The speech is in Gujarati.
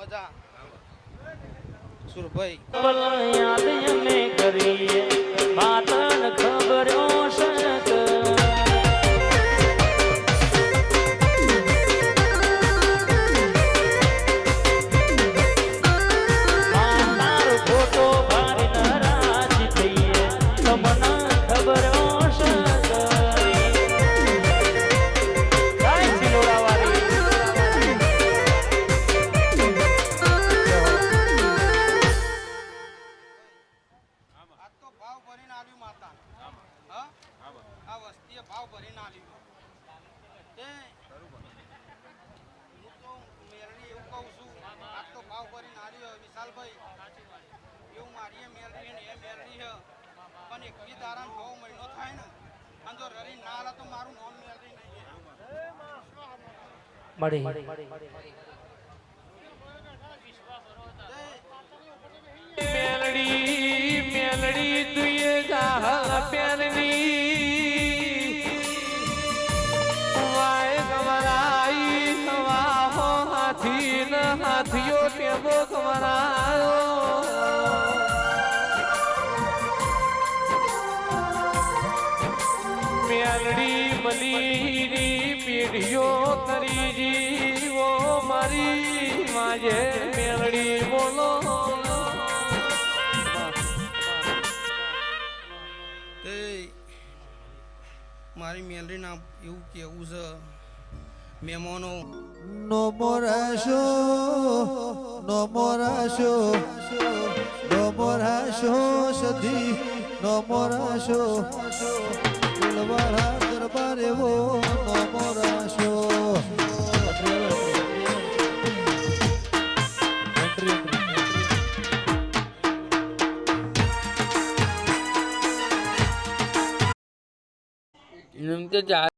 મજા સુરભાઈ યાદ અમે કરીએ માતન ખબરો શક ભાવ ભરીને આલ્યું તે હું તો મેલડી એવું કહું છું આ તો ભાવ ભરીને આલ્યો વિશાલભાઈ એવું મારી મેલડી ને એ મેલડી છે પણ એક બી દારાન 9 મહિનો થાય ને અને જો રરી ના આલા તો મારું નામ મેલડી નહીં મેલડી તુએ જા પ્યારની હાથીઓ ટેબો કમરાયો મેલડી મલીની પીઢીઓ કરી જીવો મારી માજે મેલડી બોલો મારી મેલડી ના એવું કેવું છે મહેમાનો No more સધી no more દિલવાળા દરબારે વો no more એમ કે